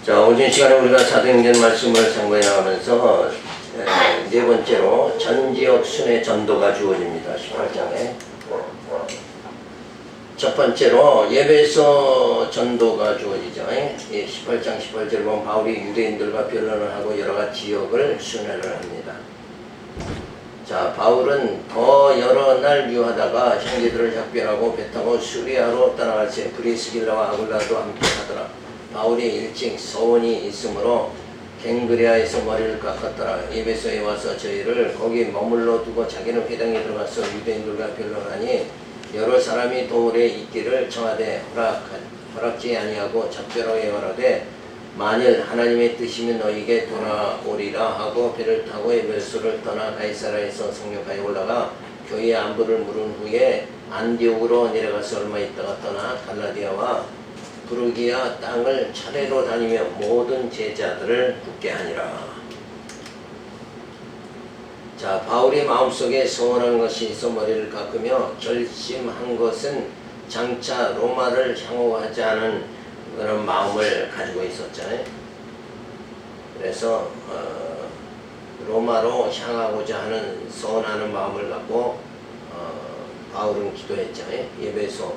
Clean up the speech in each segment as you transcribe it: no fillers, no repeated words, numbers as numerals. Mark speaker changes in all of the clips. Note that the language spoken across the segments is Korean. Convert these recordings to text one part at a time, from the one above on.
Speaker 1: 자, 오전 시간에 우리가 사도행전 말씀을 상고해 나가면서 네 번째로 전지역 순회 전도가 주어집니다. 18장에. 첫 번째로 예배에서 전도가 주어지죠. 18장 18절 보면 바울이 유대인들과 변론을 하고 여러가지 지역을 순회를 합니다. 자, 바울은 더 여러 날 유하다가 형제들을 작별하고 배 타고 수리아로 떠나갈 때 브리스길라와 아굴라도 함께 하더라. 바울이 일찍 소원이 있으므로 갱그레아에서 머리를 깎았더라. 에베소에 와서 저희를 거기 머물러 두고 자기는 회당에 들어가서 유대인들과 변론하니 여러 사람이 도울에 있기를 청하되 허락지 아니하고 작별하여 말하되 만일 하나님의 뜻이면 너희에게 돌아오리라 하고 배를 타고 에베소를 떠나 가이사라에서 상륙하여 올라가 교회의 안부를 물은 후에 안디옥으로 내려가서 얼마 있다가 떠나 갈라디아와 부르기아 땅을 차례로 다니며 모든 제자들을 굳게 하니라. 자, 바울이 마음속에 소원한 것이 있어 머리를 깎으며 결심한 것은 장차 로마를 향호하자는 그런 마음을 가지고 있었잖아요. 그래서 로마로 향하고자 하는 소원하는 마음을 갖고 바울은 기도했잖아요. 예배에서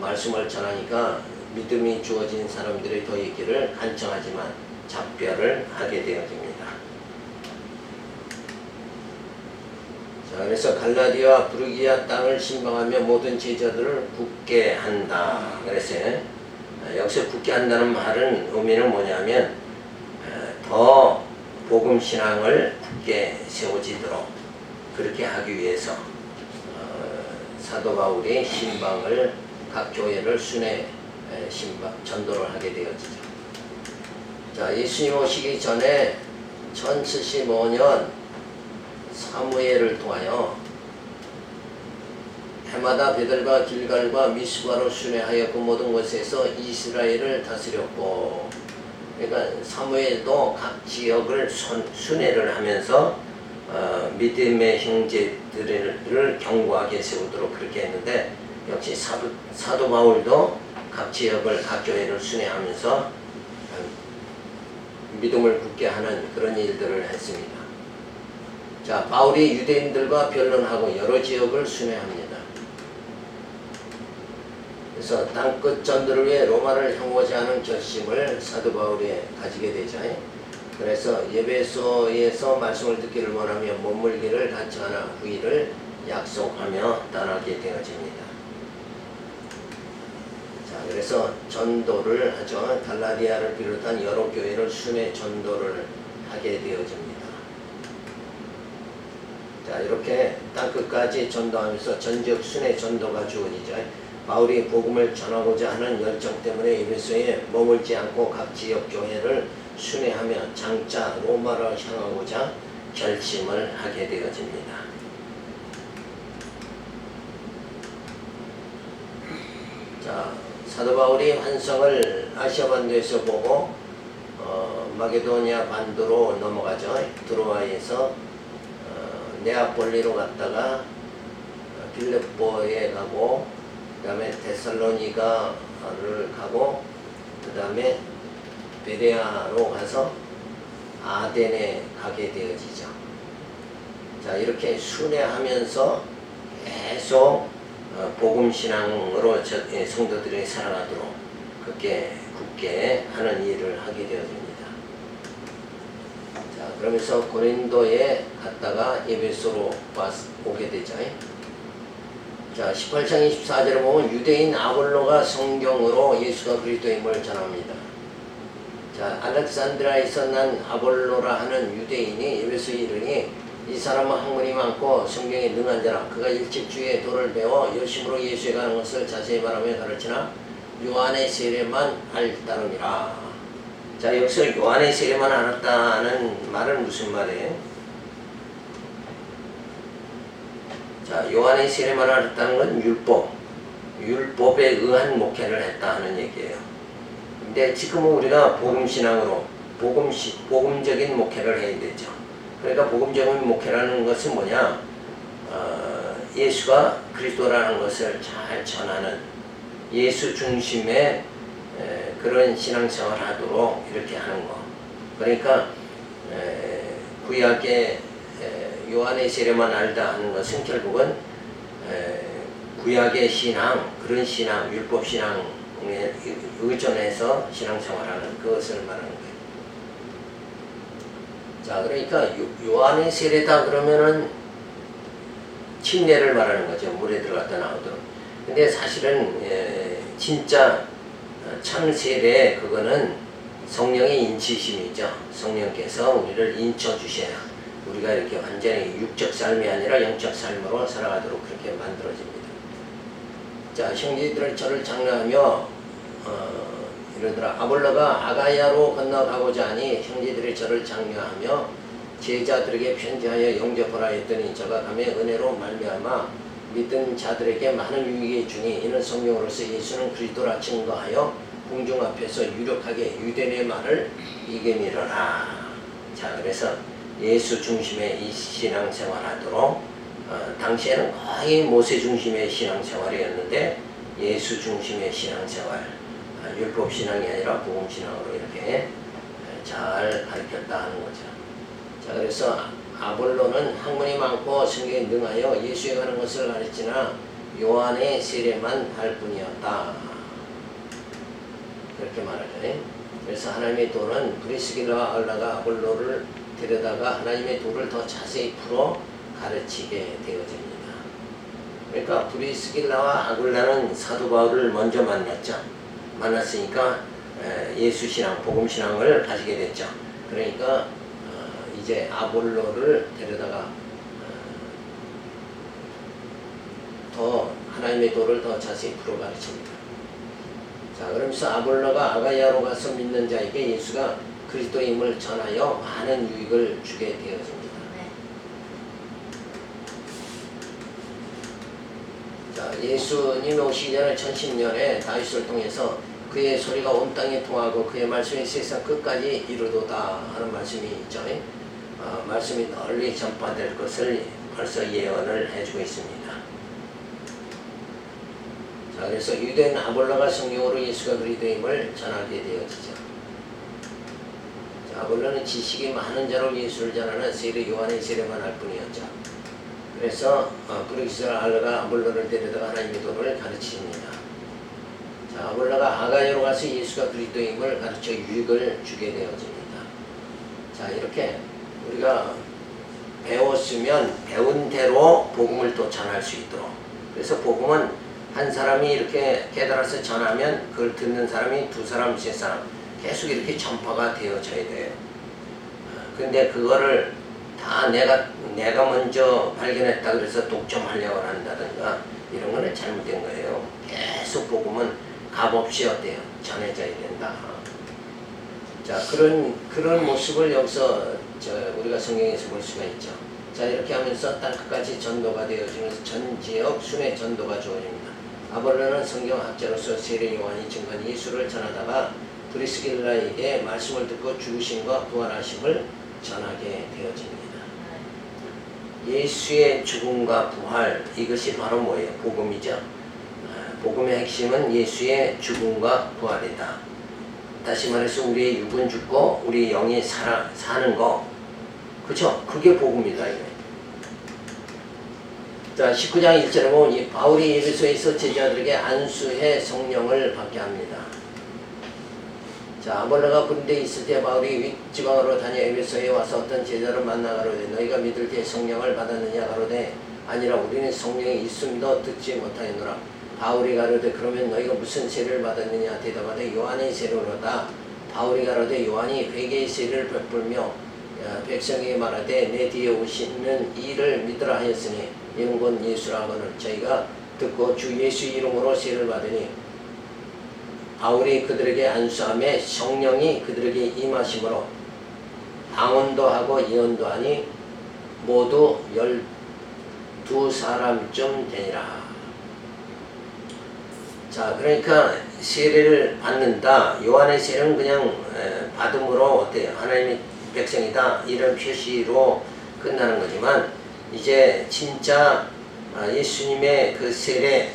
Speaker 1: 말씀을 전하니까 믿음이 주어진 사람들이 더 있기를 간청하지만 작별을 하게 되어집니다. 자, 그래서 갈라디아 부르기아 땅을 신방하며 모든 제자들을 굳게 한다. 그래서 여기서 굳게 한다는 말은 의미는 뭐냐면 더 복음 신앙을 굳게 세워지도록 그렇게 하기 위해서 사도 바울이 신방을 각 교회를 순회 전도를 하게 되어지죠. 자, 예수님 오시기 전에 1075년 사무엘을 통하여 해마다 베들과 길갈과 미스바로 순회하여 그 모든 곳에서 이스라엘을 다스렸고, 그러니까 사무엘도 각 지역을 순회를 하면서 믿음의 형제들을 견고하게 세우도록 그렇게 했는데, 역시 사도 바울도 각 지역을 각 교회를 순회하면서 믿음을 굳게 하는 그런 일들을 했습니다. 자, 바울이 유대인들과 변론하고 여러 지역을 순회합니다. 그래서 땅끝 전도를 위해 로마를 향하고자 하는 결심을 사도 바울이 가지게 되죠. 그래서 예배소에서 말씀을 듣기를 원하며 머물기를 간청하나 후일을 약속하며 떠나게 되어집니다. 자, 그래서 전도를 하죠. 갈라디아를 비롯한 여러 교회를 순회 전도를 하게 되어집니다. 자, 이렇게 땅끝까지 전도하면서 전지역 순회 전도가 주어지죠. 바울이 복음을 전하고자 하는 열정 때문에 에베소에 머물지 않고 각 지역 교회를 순회하며 장차 로마로 향하고자 결심을 하게 되어집니다. 자, 사도 바울이 환상을 아시아 반도에서 보고 마게도니아 반도로 넘어가죠. 드로아에서 네아폴리로 갔다가 빌립보에 가고, 그 다음에 데살로니가를 가고, 그 다음에 베레아로 가서 아덴에 가게 되어지죠. 자, 이렇게 순회하면서 계속 복음신앙으로 성도들이 살아가도록 그렇게 굳게 하는 일을 하게 되어집니다. 자, 그러면서 고린도에 갔다가 에베소로 오게 되죠. 자, 18장 24절에 보면 유대인 아볼로가 성경으로 예수가 그리스도임을 전합니다. 자, 알렉산드라에서 난 아볼로라 하는 유대인이 에베소에 이르니 이 사람은 학문이 많고 성경에 능한 자라. 그가 일찍 주의 도를 배워 열심으로 예수에 가는 것을 자세히 말하며 가르치나 요한의 세례만 알따름이라. 자, 여기서 요한의 세례만 알았다는 말은 무슨 말이에요? 자, 요한의 세례만 알았다는 건 율법에 의한 목회를 했다 하는 얘기예요. 근데 지금은 우리가 복음신앙으로 복음적인 목회를 해야 되죠. 그러니까 복음적인 목회라는 것은 뭐냐? 예수가 그리스도라는 것을 잘 전하는 예수 중심의 그런 신앙생활 하도록 이렇게 하는 거. 그러니까 구약의 요한의 세례만 알다 하는 것은 결국은 구약의 신앙, 그런 신앙, 율법 신앙에 의존해서 신앙생활하는 그것을 말하는 거예요. 자, 그러니까 요한의 세례다 그러면은 침례를 말하는 거죠. 물에 들어갔다 나오도록. 근데 사실은 진짜 참 세례 그거는 성령의 인치심이죠. 성령께서 우리를 인쳐 주셔야 우리가 이렇게 완전히 육적 삶이 아니라 영적 삶으로 살아가도록 그렇게 만들어집니다. 자, 형제들을 저를 장려하며 이러더라. 아볼로가 아가야로 건너가고자 하니 형제들이 저를 장려하며 제자들에게 편지하여 영접하라 했더니 저가 가며 은혜로 말미암아 믿은 자들에게 많은 유익이 주니 이는 성령으로서 예수는 그리스도라 증거하여 공중 앞에서 유력하게 유대인의 말을 이겨미러라. 자, 그래서 예수 중심의 이 신앙생활 하도록 당시에는 거의 모세 중심의 신앙생활이었는데 예수 중심의 신앙생활, 율법 신앙이 아니라 복음 신앙으로 이렇게 잘 가르쳤다 하는 거죠. 자, 그래서 아볼로는 학문이 많고 성경에 능하여 예수에 관한 것을 가르치나 요한의 세례만 할 뿐이었다. 그렇게 말하죠. 그래서 하나님의 도는 브리스길라와 아굴라가 아볼로를 데려다가 하나님의 도를 더 자세히 풀어 가르치게 되어집니다. 그러니까 브리스길라와 아굴라는 사도 바울을 먼저 만났죠. 만났으니까 예수 신앙, 복음 신앙을 가지게 됐죠. 그러니까 이제 아볼로를 데려다가 더 하나님의 도를 더 자세히 풀어 가르칩니다. 자, 그러면서 아볼로가 아가야로 가서 믿는 자에게 예수가 그리스도임을 전하여 많은 유익을 주게 되어집니다. 자, 예수님 오시기 전에 1010년에 다윗을 통해서 그의 소리가 온 땅에 통하고 그의 말씀이 세상 끝까지 이루도다 하는 말씀이 있죠. 말씀이 널리 전파될 것을 벌써 예언을 해주고 있습니다. 자, 그래서 유대인 아볼로가 성령으로 예수가 그리스도임을 전하게 되어지죠. 자, 아볼로는 지식이 많은 자로 예수를 전하는 세례 요한의 세례만 할 뿐이었죠. 그래서 브리스길라가 아볼로를 데려다가 하나님의 도를 가르칩니다. 자, 아볼로가 아가야로 가서 예수가 그리스도임을 가르쳐 유익을 주게 되어집니다. 자, 이렇게 우리가 배웠으면 배운 대로 복음을 또 전할 수 있도록. 그래서 복음은 한 사람이 이렇게 깨달아서 전하면 그걸 듣는 사람이 두 사람, 세 사람 계속 이렇게 전파가 되어져야 돼요. 근데 그거를 다 내가 먼저 발견했다 그래서 독점하려고 한다든가 이런 거는 잘못된 거예요. 계속 복음은 값없이 어때요? 전해져야 된다. 자, 그런 모습을 여기서 우리가 성경에서 볼 수가 있죠. 자, 이렇게 하면서 땅 끝까지 전도가 되어지면서 전 지역 순회 전도가 주어집니다. 아볼로는 성경학자로서 세례 요한이 증거한 예수를 전하다가 브리스길라에게 말씀을 듣고 죽으심과 부활하심을 전하게 되어집니다. 예수의 죽음과 부활, 이것이 바로 뭐예요? 복음이죠. 복음의 핵심은 예수의 죽음과 부활이다. 다시 말해서 우리의 육은 죽고 우리 영이 사는 거, 그쵸? 그게 복음이다. 이거. 자, 19장 1절에 보면 이 바울이 에베소에서 제자들에게 안수해 성령을 받게 합니다. 자, 아볼로가 고린도에 있을 때 바울이 윗지방으로 다녀 에베소에 와서 어떤 제자를 만나 가로되 너희가 믿을 때 성령을 받았느냐 가로되 아니라 우리는 성령이 있음도 듣지 못하였노라. 바울이 가로되 그러면 너희가 무슨 세례를 받았느냐 대답하되 요한의 세례로다. 바울이 가로되 요한이 회개의 세례를 베풀며 백성에게 말하되 내 뒤에 오시는 이를 믿으라 하였으니 이는 곧 예수라고는 저희가 듣고 주 예수 이름으로 세례를 받으니 바울이 그들에게 안수함에 성령이 그들에게 임하심으로 방언도 하고 예언도 하니 모두 12사람쯤 되니라. 자, 그러니까 세례를 받는다. 요한의 세례는 그냥 받음으로 어때요? 하나님의 백성이다 이런 표시로 끝나는 거지만 이제 진짜 예수님의 그 세례,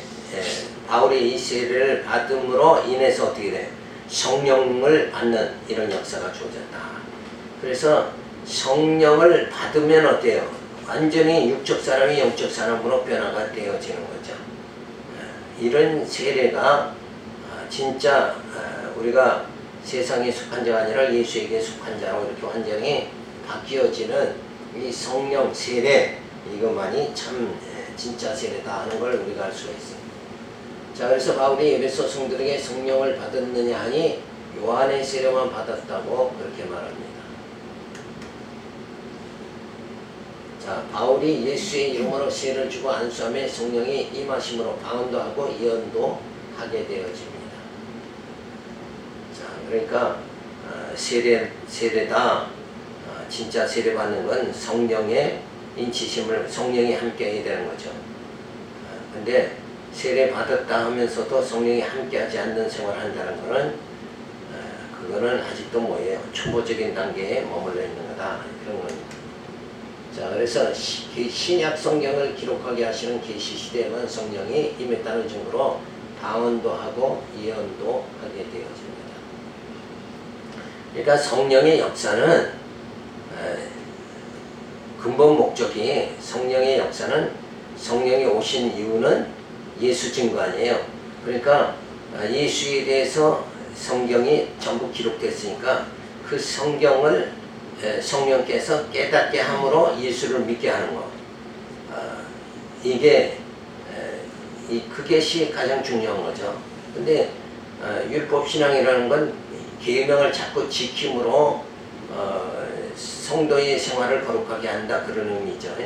Speaker 1: 바울의 이 세례를 받음으로 인해서 어떻게 돼? 성령을 받는 이런 역사가 주어졌다. 그래서 성령을 받으면 어때요? 완전히 육적 사람이 영적 사람으로 변화가 되어지는 거죠. 이런 세례가 진짜 우리가 세상에 속한 자가 아니라 예수에게 속한 자로 이렇게 완전히 바뀌어지는 이 성령 세례, 이것만이 참 진짜 세례다 하는 걸 우리가 알 수가 있습니다. 자, 그래서 바울이 에베소 성도들에게 성령을 받았느냐 하니 요한의 세례만 받았다고 그렇게 말합니다. 자, 바울이 예수의 이름으로 세례를 주고 안수함에 성령이 임하심으로 방언도 하고 예언도 하게 되어집니다. 자, 그러니까 세례다. 진짜 세례 받는 건 성령의 인치심을 성령이 함께 해야 되는 거죠. 근데 세례 받았다 하면서도 성령이 함께 하지 않는 생활을 한다는 거는 그거는 아직도 뭐예요? 초보적인 단계에 머물러 있는 거다. 그런 겁니다. 자, 그래서 신약 성경을 기록하게 하시는 계시 시대에만 성령이 임했다는 증거로 방언도 하고 예언도 하게 되어집니다. 그러니까 성령의 역사는 근본 목적이 성령의 역사는 성령이 오신 이유는 예수 증거 아니에요. 그러니까 예수에 대해서 성경이 전부 기록됐으니까 그 성경을 성령께서 깨닫게 함으로 예수를 믿게 하는 거. 이게 그것이 가장 중요한 거죠. 근데 율법신앙이라는 건 계명을 자꾸 지킴으로 성도의 생활을 거룩하게 한다 그런 의미죠.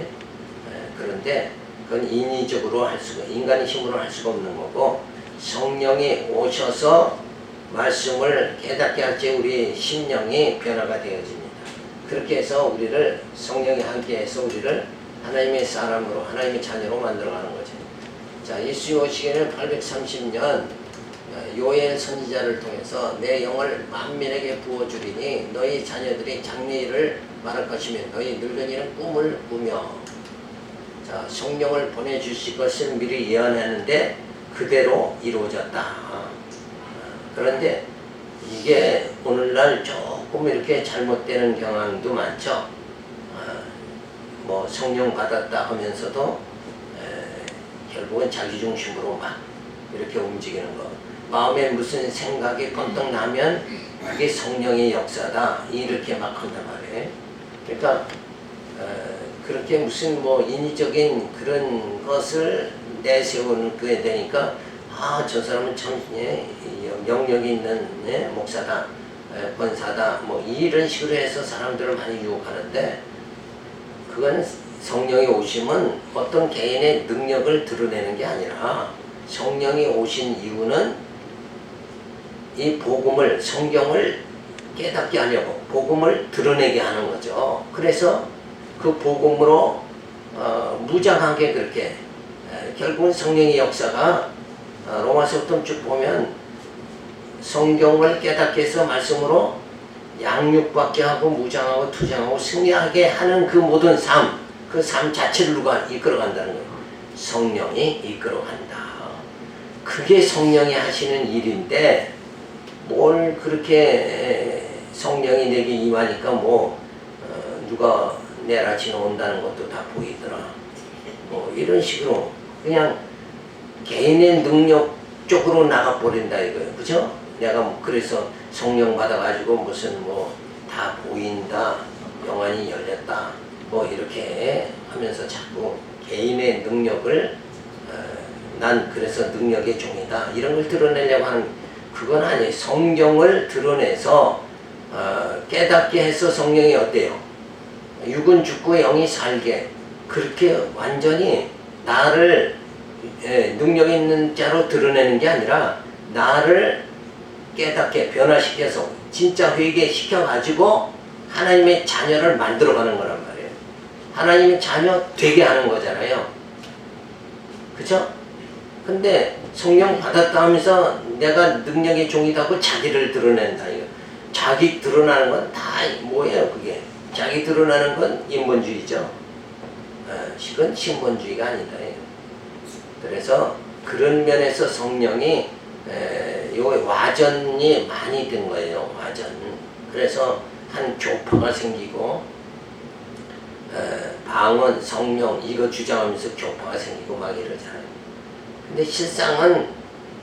Speaker 1: 그런데 그건 인위적으로 할 수가, 인간의 힘으로 할 수가 없는 거고 성령이 오셔서 말씀을 깨닫게 할 때 우리 심령이 변화가 되어집니다. 그렇게 해서 우리를 성령이 함께해서 우리를 하나님의 사람으로 하나님의 자녀로 만들어가는 거죠. 자, 예수 오시기에는 830년 요엘 선지자를 통해서 내 영을 만민에게 부어주리니 너희 자녀들이 장래일을 말할 것이며 너희 늙은이는 꿈을 꾸며. 자, 성령을 보내주실 것을 미리 예언했는데 그대로 이루어졌다. 그런데 이게 오늘날 조금 이렇게 잘못되는 경향도 많죠. 뭐 성령 받았다 하면서도 결국은 자기중심으로 막 이렇게 움직이는 거. 마음에 무슨 생각이 번뜩 나면 그게 성령의 역사다 이렇게 막 한단 말이에요. 그러니까 그렇게 무슨 뭐 인위적인 그런 것을 내세우는 그에 되니까 저 사람은 참 영역이 있는 목사다, 권사다, 뭐 이런 식으로 해서 사람들을 많이 유혹하는데 그건 성령이 오심은 어떤 개인의 능력을 드러내는 게 아니라 성령이 오신 이유는 이 복음을, 성경을 깨닫게 하려고 복음을 드러내게 하는 거죠. 그래서 그 복음으로 무장하게 그렇게 결국은 성령의 역사가 로마서부터 쭉 보면 성경을 깨닫게 해서 말씀으로 양육받게 하고 무장하고 투쟁하고 승리하게 하는 그 모든 삶, 그 삶 자체를 누가 이끌어간다는 거예요. 성령이 이끌어간다. 그게 성령이 하시는 일인데 뭘 그렇게 성령이 내게 임하니까 뭐 누가 내일 아침에 온다는 것도 다 보이더라. 뭐 이런 식으로 그냥 개인의 능력 쪽으로 나가버린다 이거예요. 그죠? 내가 뭐 그래서 성령 받아가지고 무슨 뭐 다 보인다, 영안이 열렸다, 뭐 이렇게 하면서 자꾸 개인의 능력을 난 그래서 능력의 종이다 이런 걸 드러내려고 하는 그건 아니에요. 성경을 드러내서 깨닫게 해서 성령이 어때요? 육은 죽고 영이 살게 그렇게 완전히 나를 능력 있는 자로 드러내는 게 아니라 나를 깨닫게 변화시켜서 진짜 회개시켜가지고 하나님의 자녀를 만들어가는 거란 말이에요. 하나님의 자녀 되게 하는 거잖아요. 그쵸? 근데 성령 받았다 하면서 내가 능력의 종이다고 자기를 드러낸다. 이거. 자기 드러나는 건 다 뭐예요 그게? 자기 드러나는 건 인본주의죠. 그건 신본주의가 아니다. 그래서 그런 면에서 성령이 요 와전이 많이 된 거예요. 와전. 그래서 한 교파가 생기고 방언, 성령 이거 주장하면서 교파가 생기고 막 이러잖아요. 근데 실상은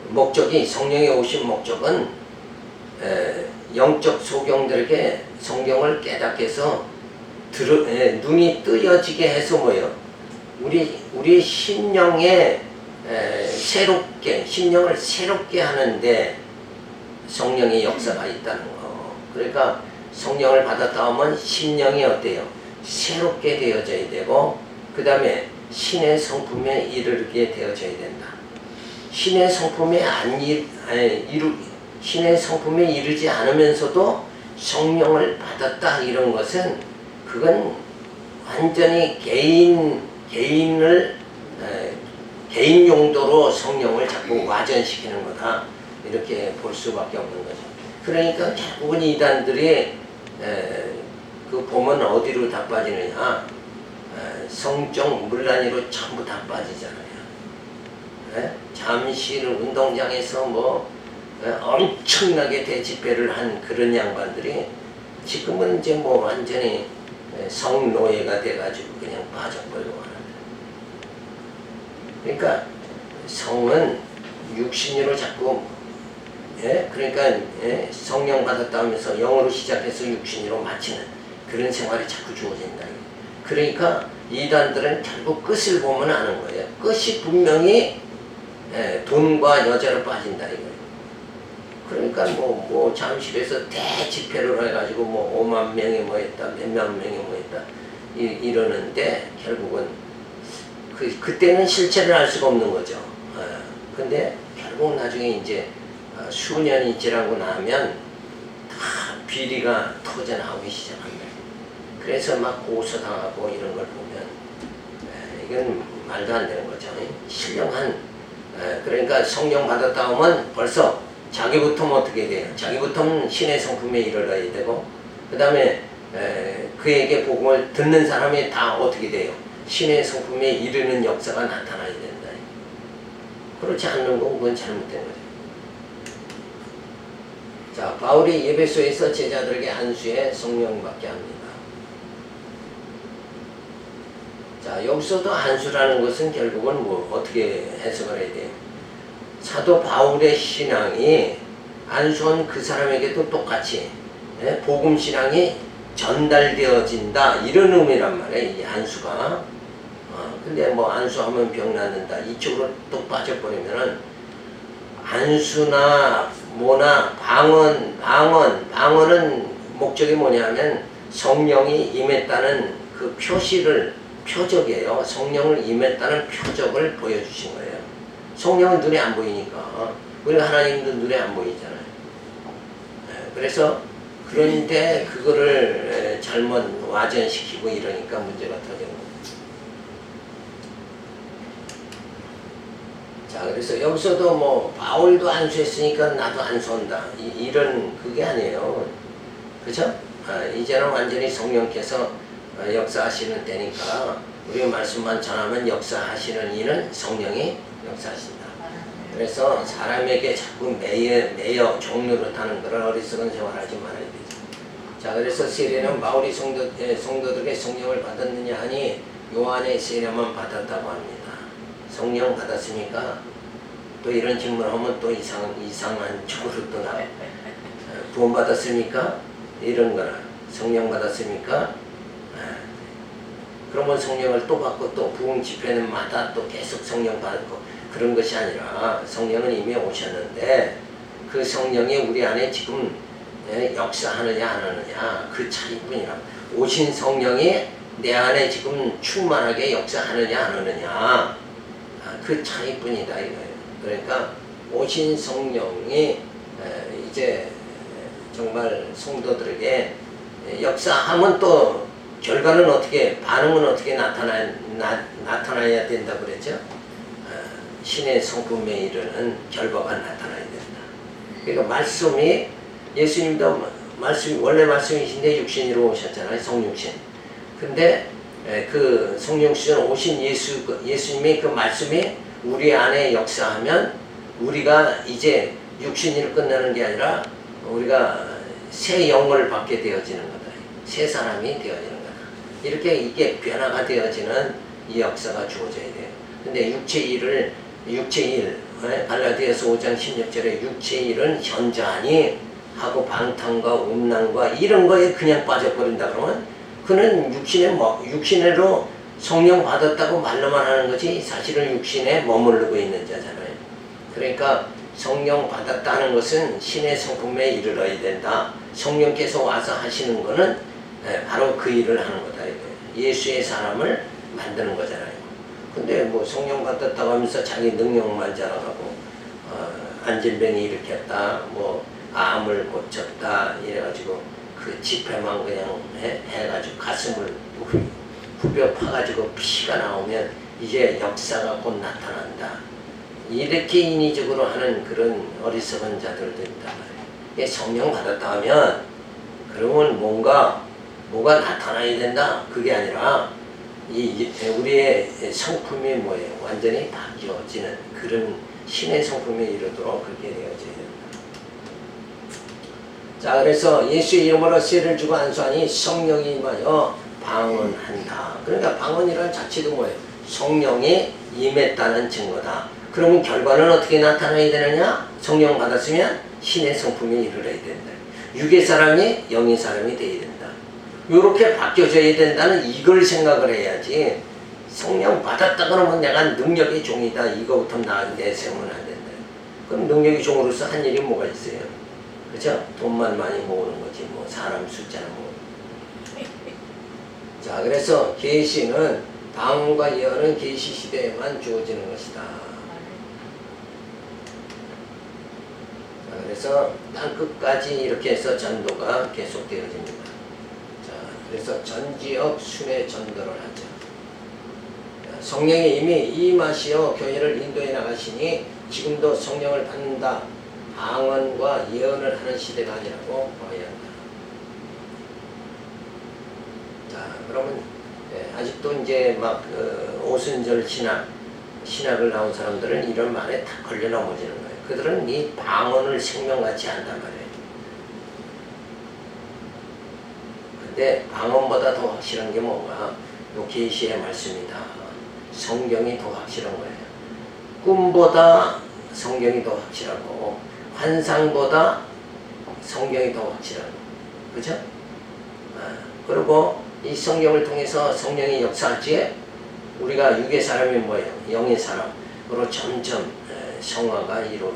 Speaker 1: 목적이 성령이 오신 목적은 영적 소경들에게 성경을 깨닫게 해서 눈이 뜨여지게 해서 뭐예요? 우리 심령에 심령을 새롭게 하는데 성령의 역사가 있다는 거. 그러니까 성령을 받았다 하면 심령이 어때요? 새롭게 되어져야 되고, 그 다음에 신의 성품에 이르게 되어져야 된다. 신의 성품에 신의 성품에 이르지 않으면서도 성령을 받았다 이런 것은 그건 완전히 개인 용도로 성령을 자꾸 와전시키는 거다. 이렇게 볼 수밖에 없는 거죠. 그러니까 결국은 이단들이 그 보면 어디로 다 빠지느냐? 성적 문란위로 전부 다 빠지잖아요. 잠시 운동장에서 뭐 엄청나게 대집회를 한 그런 양반들이 지금은 이제 뭐 완전히 성노예가 돼가지고 그냥 빠져버리고 하는데. 그러니까 성은 육신으로 자꾸 그러니까 성령 받았다 하면서 영으로 시작해서 육신으로 마치는 그런 생활이 자꾸 주어진다. 그러니까 이단들은 결국 끝을 보면 아는 거예요. 끝이 분명히 돈과 여자로 빠진다 이거예요. 그러니까 뭐 잠실에서 대집회를 해가지고 뭐 5만 명이 뭐 했다, 몇만 명이 뭐 했다 이러는데 결국은 그때는 실체를 알 수가 없는 거죠. 근데 결국 나중에 이제 수년이 지나고 나면 다 비리가 터져 나오기 시작합니다. 그래서 막 고소당하고 이런 걸 보면 이건 말도 안 되는 거죠. 신령한 그러니까 성령 받았다 하면 벌써 자기부터 어떻게 돼요? 자기부터 신의 성품에 이르러야 되고, 그 다음에 그에게 복음을 듣는 사람이 다 어떻게 돼요? 신의 성품에 이르는 역사가 나타나야 된다. 그렇지 않는 건 그건 잘못된 거죠. 자, 바울이 에베소에서 제자들에게 안수에 성령 받게 합니다. 자, 여기서도 안수라는 것은 결국은 뭐 어떻게 해석을 해야 돼요? 사도 바울의 신앙이 안수한 그 사람에게도 똑같이 복음 신앙이 전달되어진다 이런 의미란 말이에요. 이 안수가. 근데 뭐 안수하면 병 낫는다 이쪽으로 또 빠져버리면은 안수나 뭐나 방언은 목적이 뭐냐면 성령이 임했다는 그 표적이에요. 성령을 임했다는 표적을 보여주신 거예요. 성령은 눈에 안 보이니까. 우리가 하나님도 눈에 안 보이잖아요. 그래서 그런데 그거를 잘못 와전시키고 이러니까 문제가 터지는 거예요. 자, 그래서 여기서도 뭐 바울도 안수했으니까 나도 안수한다 이런 그게 아니에요. 그죠? 이제는 완전히 성령께서 역사하시는 때니까 우리 말씀만 전하면 역사하시는 이는 성령이 역사하신다. 그래서 사람에게 자꾸 매여 종로를 타는 그런 어리석은 생활하지 말아야 되죠. 자, 그래서 세례는 바울이 성도들에게 성령을 받았느냐 하니 요한의 세례만 받았다고 합니다. 성령 받았으니까 또 이런 질문하면 또 이상한 쪽으로 또 나와요. 구원 받았습니까? 이런 거나 성령 받았습니까? 그러면 성령을 또 받고 또 부흥 집회는 마다 또 계속 성령 받고 그런 것이 아니라 성령은 이미 오셨는데 그 성령이 우리 안에 지금 역사하느냐 안 하느냐 그 차이뿐이라. 오신 성령이 내 안에 지금 충만하게 역사하느냐 안 하느냐 그 차이뿐이다 이거예요. 그러니까 오신 성령이 이제 정말 성도들에게 역사하면 또 결과는 어떻게 반응은 어떻게 나타나야 된다 그랬죠? 신의 성품에 이르는 결과가 나타나야 된다. 그러니까 말씀이 예수님도 원래 말씀이신데 육신으로 오셨잖아요. 성육신. 근데 그 성육신 오신 예수님의 그 말씀이 우리 안에 역사하면 우리가 이제 육신을 끝내는 게 아니라 우리가 새 영을 받게 되어지는 거다. 새 사람이 되어지는 거다. 이렇게 이게 변화가 되어지는 이 역사가 주어져야 돼요. 근데 육체 일, 갈라디아서 5장 16절에 육체 일은 현저하니 하고 방탕과 음란과 이런 거에 그냥 빠져버린다 그러면 그는 육신으로 성령 받았다고 말로만 하는 거지 사실은 육신에 머무르고 있는 자잖아요. 그러니까 성령 받았다는 것은 신의 성품에 이르러야 된다. 성령께서 와서 하시는 거는 바로 그 일을 하는 거다. 예수의 사람을 만드는 거잖아요. 근데 뭐 성령 받았다고 하면서 자기 능력만 자랑하고 안진병이 일으켰다, 뭐 암을 고쳤다 이래가지고 그 지폐만 그냥 해가지고 가슴을 후벼 파가지고 피가 나오면 이제 역사가 곧 나타난다. 이렇게 인위적으로 하는 그런 어리석은 자들도 있단 말이에요. 성령 받았다 하면 그러면 뭐가 나타나야 된다. 그게 아니라 우리의 성품이 뭐예요? 완전히 바뀌어지는 그런 신의 성품에 이르도록 그렇게 되어져야 된다. 자, 그래서 예수의 이름으로 세를 주고 안수하니 성령이 임하여 방언한다. 그러니까 방언이라는 자체도 뭐예요? 성령이 임했다는 증거다. 그러면 결과는 어떻게 나타나야 되느냐? 성령 받았으면 신의 성품에 이르러야 된다. 육의 사람이 영의 사람이 되어야 된다. 이렇게 바뀌어져야 된다는 이걸 생각을 해야지 성령 받았다 그러면 내가 능력의 종이다 이거부터 내세우면 안 된다. 그럼 능력의 종으로서 한 일이 뭐가 있어요? 그죠? 돈만 많이 모으는 거지 뭐 사람 숫자는 뭐. 자, 그래서 계시는 방언과 예언은 계시 시대에만 주어지는 것이다. 자, 그래서 땅 끝까지 이렇게 해서 전도가 계속되어집니다. 그래서 전지역 순회 전도를 하죠. 성령이 이미 임하시어 교회를 인도해 나가시니 지금도 성령을 받는다. 방언과 예언을 하는 시대가 아니라고 봐야 한다. 자, 그러면 아직도 이제 막 오순절 신학을 나온 사람들은 이런 말에 다 걸려 넘어지는 거예요. 그들은 이 방언을 생명같이 한단 말이에요. 근데 방언보다 더 확실한 게 뭔가? 요 계시의 말씀이다. 성경이 더 확실한 거예요. 꿈보다 성경이 더 확실하고 환상보다 성경이 더 확실하고 그죠? 그리고 이 성경을 통해서 성령이 역사할 때 우리가 육의 사람이 뭐예요? 영의 사람으로 점점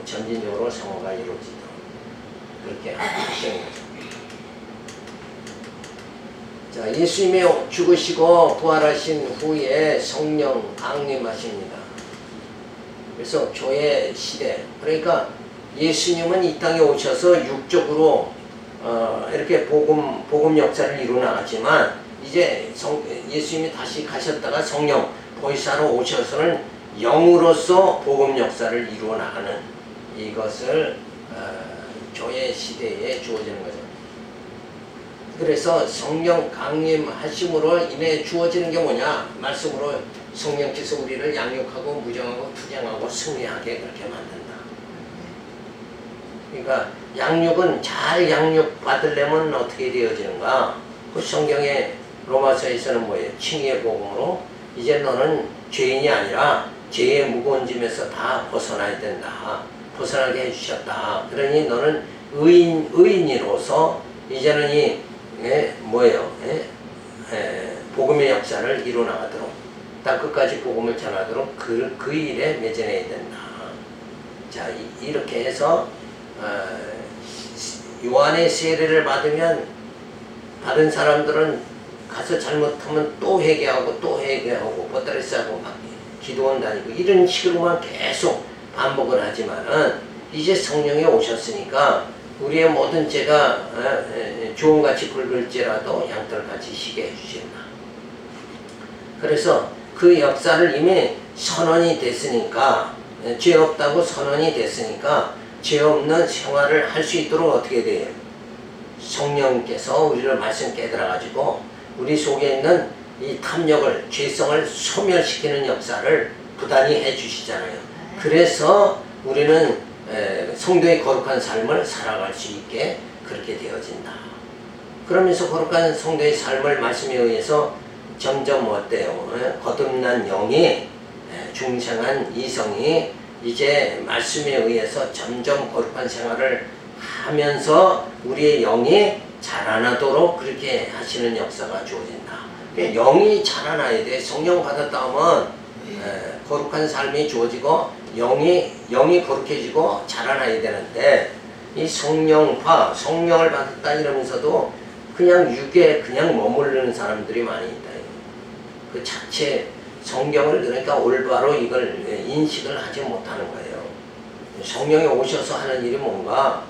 Speaker 1: 점진적으로 성화가 이루어지도록 그렇게 하시는 거죠. 자, 예수님이 죽으시고 부활하신 후에 성령 강림하십니다. 그래서 교회 시대, 그러니까 예수님은 이 땅에 오셔서 육적으로 이렇게 복음 역사를 이루어 나갔지만 이제 예수님이 다시 가셨다가 성령 보이사로 오셔서는 영으로서 복음 역사를 이루어 나가는 이것을 교회 시대에 주어지는 거죠. 그래서 성령 강림하심으로 인해 주어지는 게 뭐냐? 말씀으로 성령께서 우리를 양육하고 무정하고 투쟁하고 승리하게 그렇게 만든다. 그러니까 양육은 잘 양육받으려면 어떻게 되어지는가? 그 성경의 로마서에서는 뭐예요? 칭의의 복음으로 이제 너는 죄인이 아니라 죄의 무거운 짐에서 다 벗어나야 된다. 벗어나게 해주셨다. 그러니 너는 의인으로서 이제는 복음의 역사를 이루어나가도록 땅 끝까지 복음을 전하도록 그 일에 매진해야 된다. 자, 이렇게 해서 요한의 세례를 받은 사람들은 가서 잘못하면 또 회개하고 버터리스하고 막 기도원 다니고 이런 식으로만 계속 반복을 하지만은 이제 성령이 오셨으니까 우리의 모든 죄가 주홍같이 붉을지라도 양털같이 희게 해주신다. 그래서 그 역사를 이미 선언이 됐으니까 죄 없다고 선언이 됐으니까 죄 없는 생활을 할 수 있도록 어떻게 돼요? 성령께서 우리를 말씀 깨달아가지고 우리 속에 있는 이 탐욕을 죄성을 소멸시키는 역사를 부단히 해주시잖아요. 그래서 우리는 성도의 거룩한 삶을 살아갈 수 있게 그렇게 되어진다. 그러면서 거룩한 성도의 삶을 말씀에 의해서 점점 어때요? 거듭난 영이 중생한 이성이 이제 말씀에 의해서 점점 거룩한 생활을 하면서 우리의 영이 자라나도록 그렇게 하시는 역사가 주어진다. 영이 자라나야 돼. 성령 받았다 하면 거룩한 삶이 주어지고 영이 거룩해지고 자라나야 되는데 이 성령파, 성령을 받았다 이러면서도 그냥 육에 그냥 머무르는 사람들이 많이 있다. 그 자체 성경을 그러니까 올바로 이걸 인식을 하지 못하는 거예요. 성령이 오셔서 하는 일이 뭔가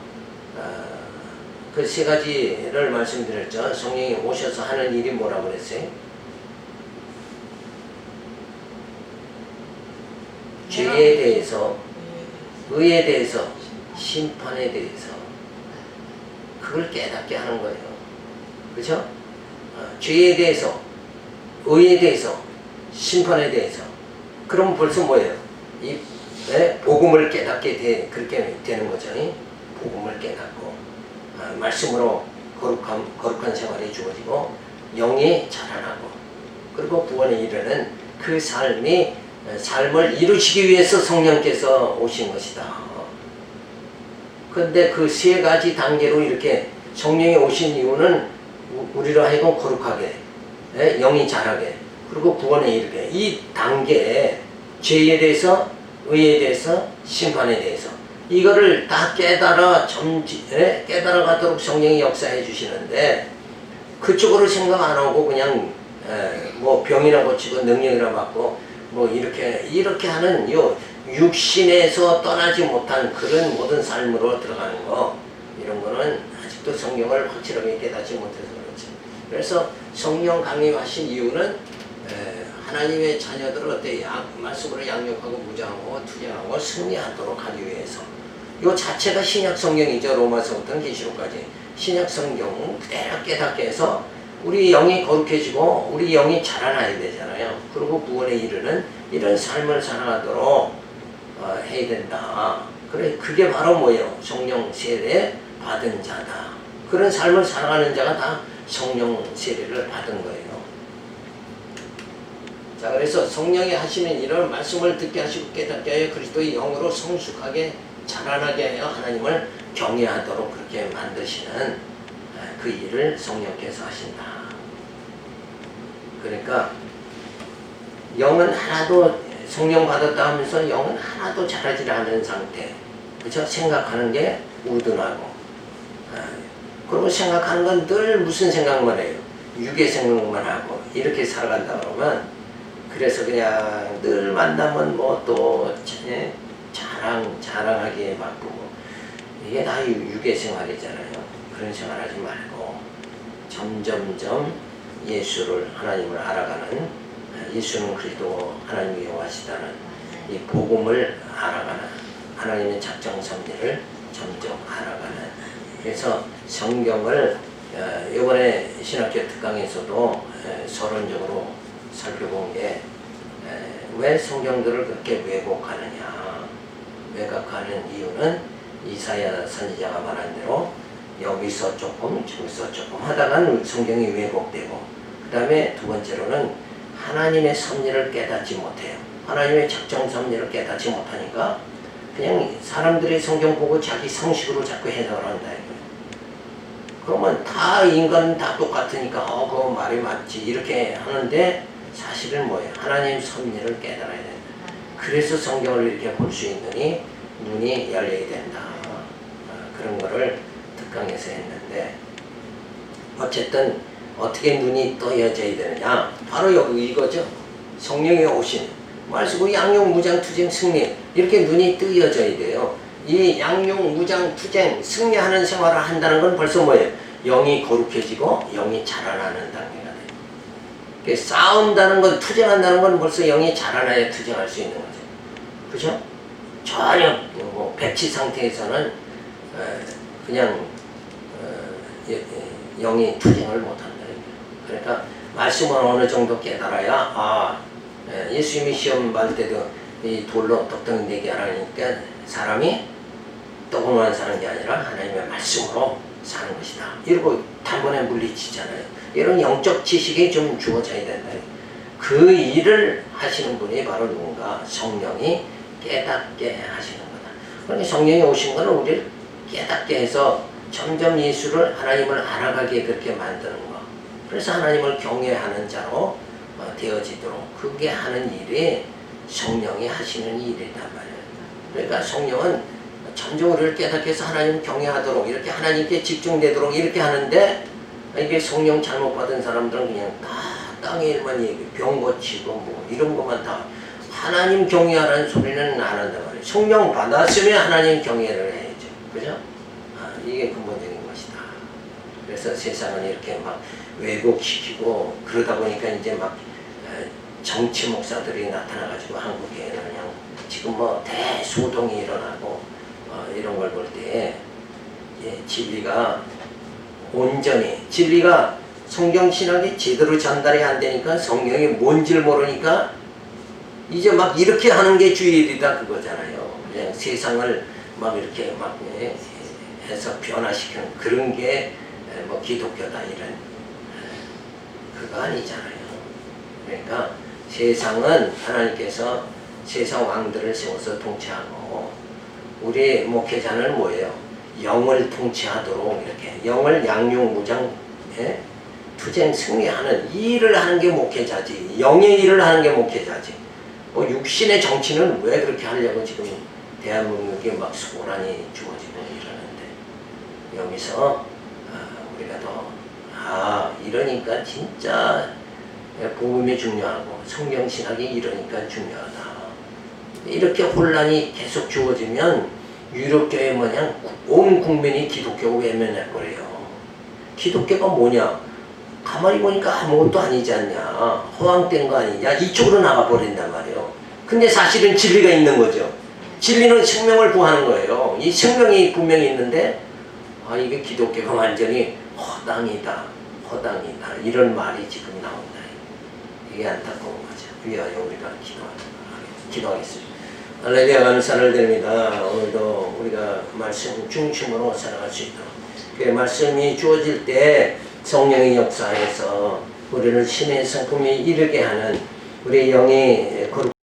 Speaker 1: 그 세 가지를 말씀드렸죠. 성령이 오셔서 하는 일이 뭐라고 그랬어요? 죄에 대해서, 의에 대해서, 심판에 대해서 그걸 깨닫게 하는 거예요. 그렇죠? 죄에 대해서, 의에 대해서, 심판에 대해서. 그럼 벌써 뭐예요? 이 복음을 깨닫게 그렇게 되는 거죠. 복음을 깨닫고 말씀으로 거룩한 생활이 주어지고 영이 자라나고 그리고 구원에 이르는 그 삶을 이루시기 위해서 성령께서 오신 것이다. 그런데 그 세 가지 단계로 이렇게 성령이 오신 이유는 우리로 하여금 거룩하게 영이 자라게 그리고 구원에 이르게 이 단계에 죄에 대해서 의에 대해서 심판에 대해서 이거를 다 깨달아 가도록 성령이 역사해 주시는데 그쪽으로 생각 안 하고 그냥 뭐 병이나 고치고 능력이나 받고 뭐 이렇게 하는 요 육신에서 떠나지 못한 그런 모든 삶으로 들어가는 거 이런 거는 아직도 성경을 확실하게 깨닫지 못해서 그렇지. 그래서 성령 강림하신 이유는 하나님의 자녀들을 어때 말씀으로 양육하고 무장하고 투쟁하고 승리하도록 하기 위해서 이 자체가 신약 성경이죠. 로마서부터 계시록까지 신약 성경 그대로 깨닫게 해서 우리 영이 거룩해지고 우리 영이 자라나야 되잖아요. 그리고 구원에 이르는 이런 삶을 살아가도록 해야 된다. 그래 그게 바로 뭐예요? 성령 세례 받은 자다. 그런 삶을 살아가는 자가 다 성령 세례를 받은 거예요. 자, 그래서 성령이 하시는 일을 말씀을 듣게 하시고 깨닫게 하여 그리스도의 영으로 성숙하게 자라나게 하여 하나님을 경외하도록 그렇게 만드시는 그 일을 성령께서 하신다. 그러니까 영은 하나도 성령 받았다 하면서 영은 하나도 자라지 않은 상태. 그렇죠? 생각하는 게 우둔하고 그리고 생각하는 건 늘 무슨 생각만 해요? 육의 생각만 하고 이렇게 살아간다 그러면 그래서 그냥 늘 만나면 뭐 또 자랑하기에 바쁘고 이게 다 육의 생활이잖아요. 그런 생활하지 말고 점점점 예수를 하나님을 알아가는 예수는 그리스도 하나님이 용하시다는 이 복음을 알아가는 하나님의 작정 섭리를 점점 알아가는 그래서 성경을 이번에 신학교 특강에서도 서론적으로 살펴본 게 왜 성경들을 그렇게 왜곡하느냐 왜곡하는 이유는 이사야 선지자가 말한 대로 여기서 조금 저기서 조금 하다간 성경이 왜곡되고 그 다음에 두 번째로는 하나님의 섭리를 깨닫지 못해요. 하나님의 작정 섭리를 깨닫지 못하니까 그냥 사람들이 성경 보고 자기 상식으로 자꾸 해석을 한다 이거예요. 그러면 다 인간은 다 똑같으니까 그거 말이 맞지 이렇게 하는데 사실은 뭐예요? 하나님 섭리를 깨달아야 된다. 그래서 성경을 이렇게 볼 수 있느니 눈이 열려야 된다. 그런 거를 특강에서 했는데 어쨌든 어떻게 눈이 떠여져야 되느냐 바로 여기 이거죠. 성령이 오신 말씀으로 양육 무장 투쟁 승리 이렇게 눈이 뜨여져야 돼요. 이 양육 무장 투쟁 승리하는 생활을 한다는 건 벌써 뭐예요? 영이 거룩해지고 영이 자라나는 단계가 돼요. 싸운다는 건 투쟁한다는 건 벌써 영이 자라나야 투쟁할 수 있는 거죠. 그죠? 전혀 뭐 백치 상태에서는 그냥 영이 투쟁을 못한다. 그러니까 말씀을 어느 정도 깨달아야 예수님이 시험 받을 때도 이 돌로 떡덩이 내게 하라니까 사람이 떡으로만 사는 게 아니라 하나님의 말씀으로 사는 것이다. 이러고 단번에 물리치잖아요. 이런 영적 지식이 좀 주어져야 된다. 그 일을 하시는 분이 바로 누군가? 성령이 깨닫게 하시는 거다. 그러니까 성령이 오신 것은 우리를 깨닫게 해서 점점 예수를, 하나님을 알아가게 그렇게 만드는 거. 그래서 하나님을 경외하는 자로 되어지도록 그게 하는 일이 성령이 하시는 일이란 말이에요. 그러니까 성령은 점점 우리를 깨닫게 해서 하나님 경외하도록, 이렇게 하나님께 집중되도록 이렇게 하는데, 이게 성령 잘못 받은 사람들은 그냥 다 땅의 일만 얘기해. 병 고치고 뭐 이런 것만 다. 하나님 경외하라는 소리는 안 한단 말이에요. 성령 받았으면 하나님 경외를 해야죠. 그죠? 이게 근본적인 것이다. 그래서 세상은 이렇게 막 왜곡시키고 그러다 보니까 이제 막 정치 목사들이 나타나가지고 한국에는 그냥 지금 뭐 대소동이 일어나고 이런 걸 볼 때 진리가 온전히, 진리가 성경신학이 제대로 전달이 안 되니까, 성령이 뭔지를 모르니까 이제 막 이렇게 하는 게 주일이다 그거잖아요. 그냥 세상을 막 이렇게 막 해서 변화시키는 그런 게 뭐 기독교다 이런 그거 아니잖아요. 그러니까 세상은 하나님께서 세상 왕들을 세워서 통치하고, 우리 목회자는 뭐예요? 영을 통치하도록 이렇게 영을 양육무장 투쟁 승리하는 이 일을 하는 게 목회자지. 영의 일을 하는 게 목회자지. 뭐 육신의 정치는 왜 그렇게 하려고 지금 대한민국에 막 소란이 주어지고 이러는데, 여기서 우리가 더 이러니까 진짜 복음이 중요하고 성경신학이 이러니까 중요하다. 이렇게 혼란이 계속 주어지면 유럽교회 뭐냐, 온 국민이 기독교고 외면해버려요. 기독교가 뭐냐? 가만히 보니까 아무것도 아니지 않냐, 허황된 거 아니냐, 이쪽으로 나가버린단 말이에요. 근데 사실은 진리가 있는 거죠. 진리는 생명을 구하는 거예요. 이 생명이 분명히 있는데 이게 기독교가 완전히 허당이다 이런 말이 지금 나온다. 이게 안타까운 거죠. 위하여 우리가 기도하겠습니다. 할렐루야, 감사를 드립니다. 오늘도 우리가 말씀 중심으로 살아갈 수 있도록, 그 말씀이 주어질 때 성령의 역사에서 우리를 신의 성품에 이르게 하는, 우리 영이 거룩